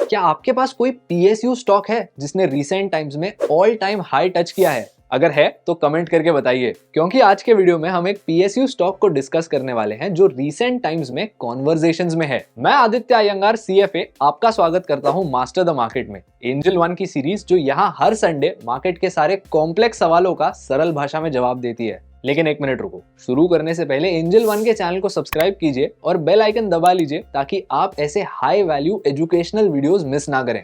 क्या आपके पास कोई पीएसयू स्टॉक है जिसने रिसेंट टाइम्स में ऑल टाइम हाई टच किया है? अगर है तो कमेंट करके बताइए, क्योंकि आज के वीडियो में हम एक पीएसयू स्टॉक को डिस्कस करने वाले हैं जो रिसेंट टाइम्स में कॉन्वर्सेशंस में है। मैं आदित्य अयंगार सीएफए आपका स्वागत करता हूं मास्टर द मार्केट में, एंजल वन की सीरीज जो यहां हर संडे मार्केट के सारे कॉम्प्लेक्स सवालों का सरल भाषा में जवाब देती है। लेकिन एक मिनट रुको, शुरू करने से पहले एंजल वन के चैनल को सब्सक्राइब कीजिए और बेल आइकन दबा लीजिए ताकि आप ऐसे high value educational videos miss ना करें।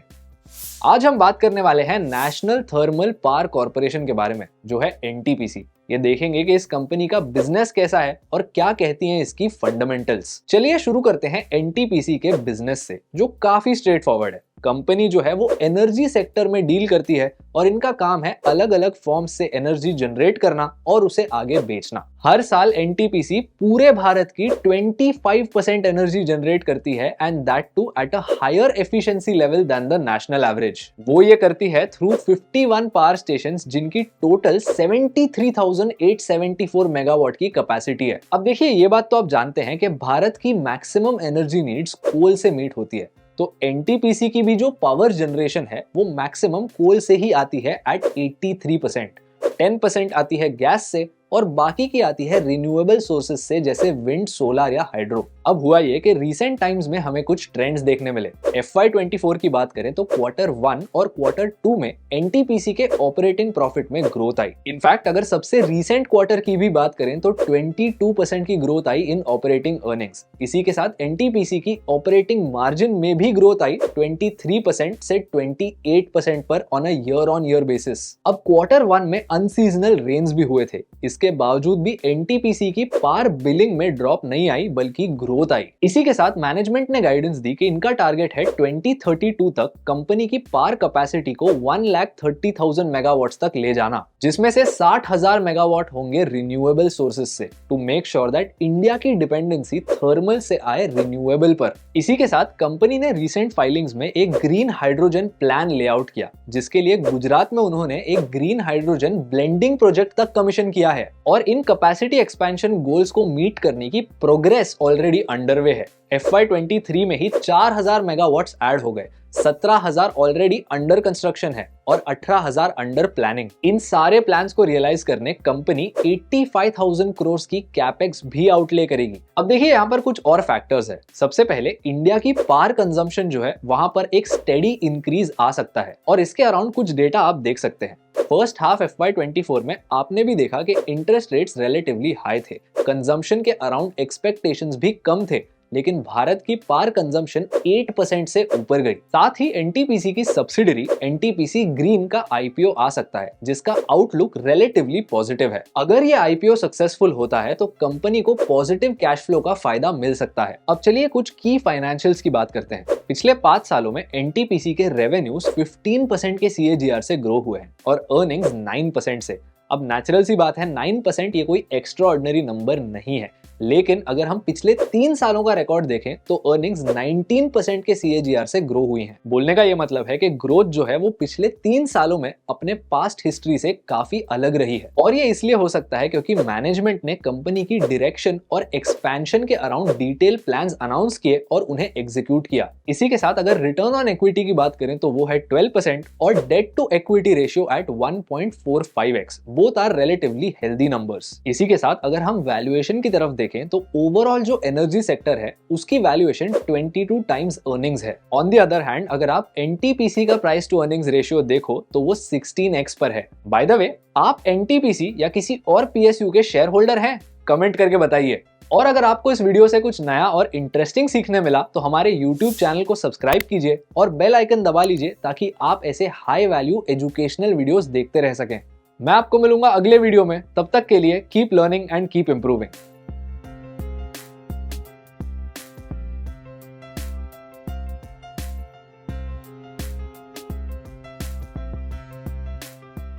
आज हम बात करने वाले हैं नेशनल थर्मल पावर कॉर्पोरेशन के बारे में, जो है एनटीपीसी। ये देखेंगे कि इस कंपनी का बिजनेस कैसा है और क्या कहती हैं इसकी फंडामेंटल्स। चलिए शुरू करते हैं एनटीपीसी के बिजनेस से, जो काफी स्ट्रेट फॉरवर्ड है। कंपनी जो है वो एनर्जी सेक्टर में डील करती है और इनका काम है अलग अलग फॉर्म्स से एनर्जी जनरेट करना और उसे आगे बेचना। हर साल एनटीपीसी पूरे भारत की 25% एनर्जी जनरेट करती है, and that too at a higher efficiency level than the national average. वो ये करती है थ्रू 51 पावर स्टेशंस जिनकी टोटल 73,874 मेगावाट की कैपेसिटी है। अब देखिए, ये बात तो आप जानते हैं कि भारत की मैक्सिमम एनर्जी नीड्स कोल से मीट होती है, तो एनटीपीसी की भी जो पावर जनरेशन है वो मैक्सिमम कोल से ही आती है एट 83%। 10% आती है गैस से और बाकी की आती है रिन्यूएबल सोर्सेज से, जैसे विंड, सोलर या हाइड्रो। अब हुआ ये कि रीसेंट टाइम्स में हमें कुछ ट्रेंड्स देखने मिले। FY24 की बात करें तो Q1 और Q2 में एनटीपीसी के ऑपरेटिंग प्रॉफिट में ग्रोथ आई। इनफैक्ट अगर सबसे रीसेंट क्वार्टर की भी बात करें तो 22% की ग्रोथ आई इन ऑपरेटिंग अर्निंग्स। इसी के साथ एनटीपीसी की ऑपरेटिंग मार्जिन में भी ग्रोथ आई 23% से 28% पर on a year on year basis. अब Q1 में अनसीजनल रेन्स भी हुए थे, इसके बावजूद भी एनटीपीसी की पावर बिलिंग में ड्रॉप नहीं आई बल्कि ग्रोथ आई। इसी के साथ मैनेजमेंट ने गाइडेंस दी कि इनका टारगेट है 2032 तक कंपनी की पावर कैपेसिटी को 1,30,000 मेगावाट्स तक ले जाना, जिसमें से 60,000 मेगावाट होंगे रिन्यूएबल सोर्सेज से, to make sure that India की डिपेंडेंसी थर्मल से आए रिन्यूएबल पर। इसी के साथ कंपनी ने रिसेंट फाइलिंग्स में एक ग्रीन हाइड्रोजन प्लान लेआउट किया, जिसके लिए गुजरात में उन्होंने एक ग्रीन हाइड्रोजन ब्लेंडिंग प्रोजेक्ट तक कमीशन किया है और इन कैपेसिटी एक्सपेंशन गोल्स को मीट करने की प्रोग्रेस ऑलरेडी अंडरवे है। FY23 में ही 4,000 मेगावाट्स ऐड हो गए, 17,000 ऑलरेडी अंडर कंस्ट्रक्शन है और 18,000 अंडर प्लानिंग। इन सारे प्लान्स को रियलाइज करने कंपनी 85,000 करोड़ की कैपेक्स भी आउटले करेगी। अब देखिए, यहाँ पर कुछ और फैक्टर्स है। सबसे पहले इंडिया की पावर कंजम्पशन जो है वहां पर एक स्टेडी इंक्रीज आ सकता है और इसके अराउंड कुछ डेटा आप देख सकते हैं। फर्स्ट हाफ FY24 में आपने भी देखा कि इंटरेस्ट रेट्स रिलेटिवली हाई थे, कंजम्पशन के अराउंड एक्सपेक्टेशंस भी कम थे, लेकिन भारत की पावर कंजम्पशन 8% से ऊपर गई। साथ ही एनटीपीसी की सब्सिडरी एनटीपीसी ग्रीन का आईपीओ आ सकता है, जिसका आउटलुक रिलेटिवली पॉजिटिव है। अगर ये आईपीओ सक्सेसफुल होता है तो कंपनी को पॉजिटिव कैश फ्लो का फायदा मिल सकता है। अब चलिए कुछ की फाइनेंशियल्स की बात करते हैं। पिछले 5 सालों में एनटीपीसी के रेवेन्यूज 15% के CAGR से ग्रो हुए हैं और अर्निंग्स 9% से। अब नेचुरल सी बात है, 9% ये कोई एक्स्ट्रा ऑर्डिनरी नंबर नहीं है, लेकिन अगर हम पिछले 3 सालों का रिकॉर्ड देखें तो अर्निंग्स 19% के CAGR से ग्रो हुई हैं। बोलने का ये मतलब है कि ग्रोथ जो है वो पिछले 3 सालों में अपने पास्ट हिस्ट्री से काफी अलग रही है, और ये इसलिए हो सकता है क्योंकि मैनेजमेंट ने कंपनी की डायरेक्शन और एक्सपेंशन के अराउंड डिटेल प्लान्स अनाउंस किए और उन्हें एग्जीक्यूट किया। इसी के साथ अगर रिटर्न ऑन इक्विटी की बात करें तो वो है 12% और debt to equity ratio at 1.45x। Both are relatively healthy numbers. इसी के साथ अगर हम वैल्यूएशन की तरफ देखें तो ओवरऑल जो एनर्जी सेक्टर है उसकी वैल्यूएशन 22 टाइम्स अर्निंग्स है। ऑन द अदर हैंड अगर आप एनटीपीसी का प्राइस टू अर्निंग्स रेशियो देखो तो वो 16x पर है। बाय द वे, आप एनटीपीसी या किसी और पीएसयू के शेयर होल्डर हैं? कमेंट करके बताइए। और अगर आपको इस वीडियो से कुछ नया और इंटरेस्टिंग सीखने मिला तो हमारे YouTube चैनल को सब्सक्राइब कीजिए और बेल आइकन दबा लीजिए ताकि आप ऐसे हाई वैल्यू एजुकेशनल वीडियोस देखते रह सकें। मैं आपको मिलूंगा अगले वीडियो में, तब तक के लिए keep learning and keep improving.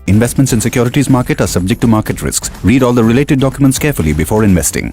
Investments in securities market are subject to market risks. Read all the related documents carefully before investing.